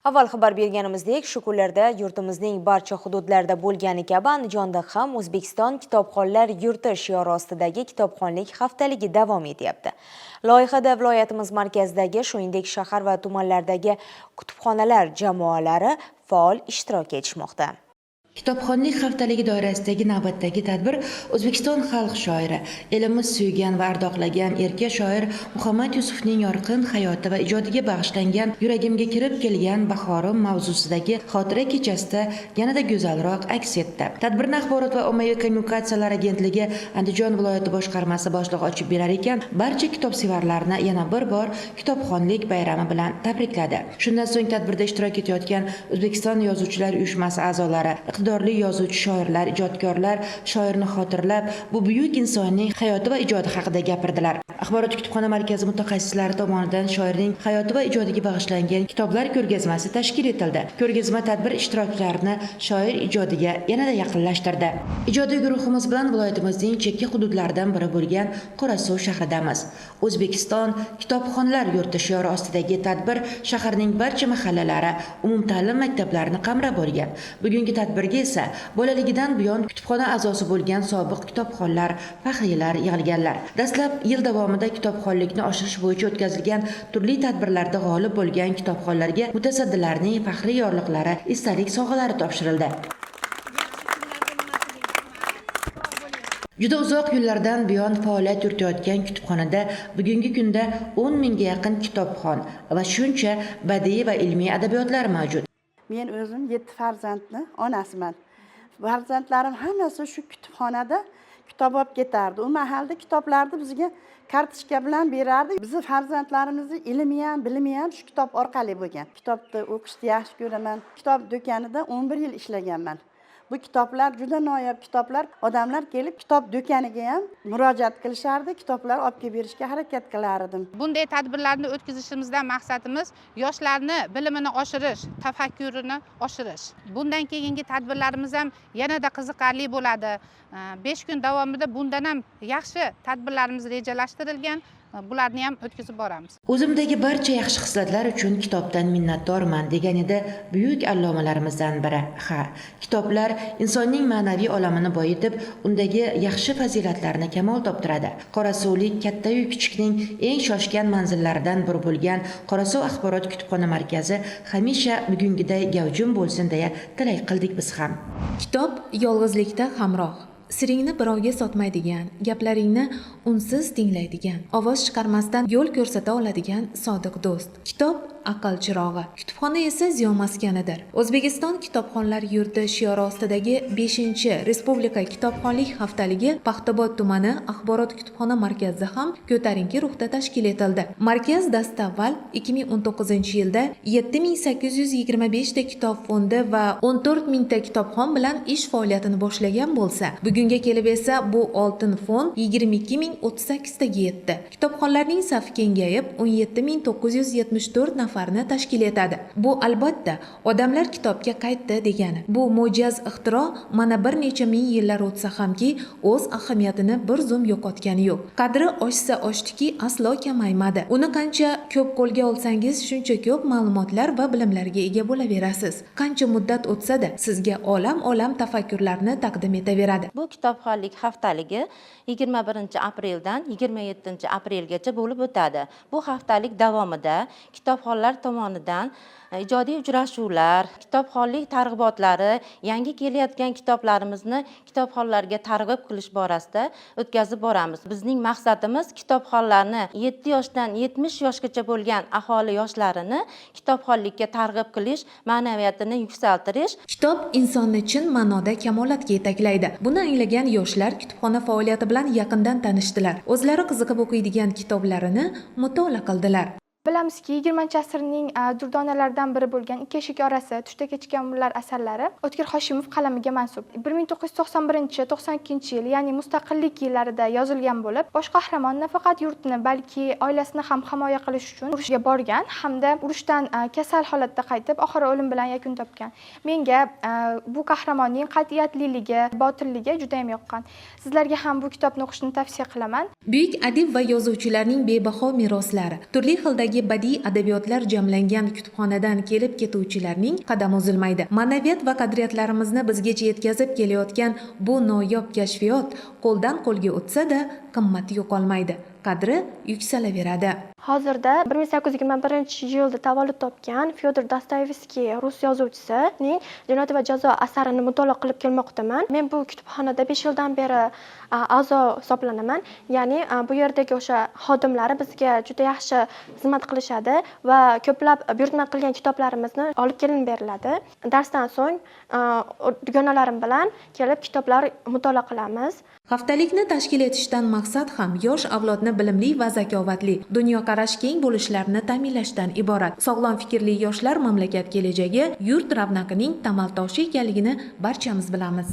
Avval xabar berganimizdek, shu kunlarda yurtimizning barcha hududlarida bo'lgani kabi Andijonda ham O'zbekiston kitobxonlar yurti shiori ostidagi kitobxonlik haftaligi davom etyapti. Loyihada viloyatimiz markazidagi, shuningdek shahar va tumanlardagi kutubxonalar jamoalari faol ishtirok etishmoqda. Kitobxonlik haftaligi doirasidagi navbatdagi tadbir O'zbekiston xalq shoiri, elimiz suygan va ardoqlagan erka shoir Muhammad Yusufning yorqin hayoti va ijodiga bag'ishlangan Yuragimga kirib kelgan bahorim mavzusidagi xotira kechasida yanada go'zalroq aks etdi. Tadbirni Axborot va ommaviy kommunikatsiyalar agentligi Andijon viloyati boshqarmasi boshlig'i ochib berar ekan, barcha kitobsevarlarni yana bir bor kitobxonlik bayrami bilan tabrikladi. Shundan so'ng tadbirda ishtirok etayotgan O'zbekiston Yozuvchilar uyushmasi a'zolari, iqtidorli yozuvchi shoirlar, ijodkorlar shoirni xotirlab, bu buyuk insonning hayoti va ijodi haqida gapirdilar. Axborot kutubxona markazi mutaxassislari tomonidan shoirning hayoti va ijodiga bag'ishlangan kitoblar ko'rgazmasi tashkil etildi. Ko'rgazma tadbir ishtirokchilarini shoir ijodiga yanada yaqinlashtirdi. Ijodiy guruhimiz bilan viloyatimizning chekka hududlaridan biri bo'lgan Qorasuv shahridamiz. O'zbekiston kitobxonlar yurti shiori ostidagi tadbir shaharning barcha mahallalari, umumta'lim maktablarini qamrab olgan. Bugungi tadbirga esa bolaligidan buyon kutubxona a'zosi bo'lgan sobiq kitobxonlar, faxriylar yig'ilganlar. Dastlab yil davomida kitobxonlikni oshirish bo'yicha o'tkazilgan turli tadbirlarda g'olib bo'lgan kitobxonlarga mutasaddilarning faxriy yorliqlari, esdalik sovg'alari topshirildi. Juda uzoq yillardan buyon faoliyat yuritayotgan kutubxonada bugungi kunda 10 mingga yaqin kitobxon va shuncha badiiy va ilmiy adabiyotlar mavjud. Men o'zim 7 farzandni onasiman. Farzandlarim hammasi shu kutubxonada kitob olib ketardi. U mahalda kitoblarni bizga kartochka bilan berardi. Bizni farzandlarimizning ilmi ham, bilimi ham shu kitob orqali bo'lgan. Kitobni o'qishni yaxshi ko'raman. Kitob do'konida 11 yil ishlaganman. Bu kitoblar juda noyob kitoblar. Odamlar kelib kitob do'koniga ham murojaat qilishardi, kitoblar olib kelib berishga harakat qilardim. Bunday tadbirlarni o'tkazishimizdan maqsadimiz yoshlarni bilimini oshirish, tafakkurini oshirish. Bundan keyingi tadbirlarimiz ham yanada qiziqarli bo'ladi. 5 kun davomida bundan ham yaxshi tadbirlarimiz rejalashtirilgan. Bularni ham o'tkazib boramiz. O'zimdagi barcha yaxshi xislatlar uchun kitobdan minnatdorman degan edi buyuk allomalarimizdan biri. Ha, kitoblar insonning ma'naviy olamini boyitib, undagi yaxshi fazilatlarni kamol toptiradi. Qorasuvlik katta-yu kichikning eng shoshgan manzillaridan biri bo'lgan Qorasuv axborot kutubxona markazi hamisha bugungiday gavjum bo'lsin deya tilak qildik biz ham. Kitob yolg'izlikda hamroh. Siringni birovga sotmaydigan, gaplaringni unsiz tinglaydigan, ovoz chiqarmasdan yo'l ko'rsata oladigan sodiq do'st. Kitob aql chirog'i, kutubxona esa ziyon maskanidir. O'zbekiston kitobxonlar yurti shiori ostidagi 5-Respublika kitobxonlik haftaligi Paxtabod tumani axborot kutubxona markazida ham ko'tarinki ruhda tashkil etildi. Markaz dastavval 2019-yilda 7825 ta kitob fondi va 14 mingta kitobxon bilan ish faoliyatini boshlagan bo'lsa, bugunga kelib esa bu oltin fond 22.038 taga yetdi. Kitobxonlarning safi kengayib 17.974 nafarni tashkil etadi. Bu albatta odamlar kitobga qaytdi degani. Bu mo'jaz ixtiro mana bir necha ming yillar o'tsa hamki o'z ahamiyatini bir zum yo'qotgani yo'q. Qadri oshsa oshdiki aslo kamaymadi. Uni qancha ko'p qo'lga olsangiz shuncha ko'p ma'lumotlar va bilimlarga ega bo'laverasiz. Qancha muddat o'tsa-da sizga olam tafakkurlarni taqdim etaveradi. Bu kitobxonlik haftaligi 21-apreldan 27-aprelgacha bo'lib o'tadi. Bu haftalik davomida kitobxonlar tomonidan ijodiy uchrashuvlar, kitobxonlik targ'ibotlari, yangi kelayotgan kitoblarimizni kitobxonlarga targ'ib qilish borasida o'tkazib boramiz. Bizning maqsadimiz kitobxonlarni 7 yoshdan 70 yoshgacha bo'lgan aholi yoshlarini kitobxonlikka targ'ib qilish, ma'naviyatini yuksaltirish. Kitob insonni chin ma'noda kamolatga yetaklaydi. Buni anglagan yoshlar kutubxona faoliyati bilan yaqindan tanishdilar. O'zlari qiziqib o'qiydigan kitoblarini mutolaa qildilar. Bilamizki, 20-asrning durdonalaridan biri bo'lgan Ikki eshik orasi, Tushda kechgan umrlar asarlari O'tkir Hoshimov qalamiga mansub. 1991-92 yil, ya'ni mustaqillik yillarida yozilgan bo'lib, bosh qahramon nafaqat yurtini, balki oilasini ham himoya qilish uchun urushga borgan hamda urushdan kasal holatda qaytib, oxiri o'lim bilan yakun topgan. Menga bu qahramonning qat'iyatliligi, botilligi juda ham yoqqan. Sizlarga ham bu kitobni o'qishni tavsiya qilaman. Buyuk adib va yozuvchilarning bebaho meroslari, turli xildagi badiiy adabiyotlar jamlangan kutubxonadan kelib ketuvchilarning qadami uzilmaydi. Ma'naviyat va qadriyatlarimizni bizgacha yetkazib kelayotgan bu noyob kashfiyot qo'ldan qo'lga o'tsa-da, qimmati yo'qolmaydi, qadri yuksalaveradi. Hozirda 1821-yilda tavallud topgan Fyodor Dostoyevskiy rus yozuvchisining Jinoyat va jazo asarini mutolaa qilib kelmoqdaman. Men bu kutubxonada 5 yildan beri a'zo hisoblanaman. Ya'ni bu yerdagi o'sha xodimlari bizga juda yaxshi xizmat qilishadi va ko'plab buyurtma qilgan kitoblarimizni olib kelib beriladi. Darsdan so'ng dugonalarim bilan kelib kitoblar mutolaa qilamiz. Haftalikni tashkil etishdan maqsad ham yosh avlodni bilimli va zakovatli, dunyoqarashi keng bo'lishlarini ta'minlashdan iborat. Sog'lom fikrli yoshlar mamlakat kelajagi, yurt ravnaqining tamal toshi ekanligini barchamiz bilamiz.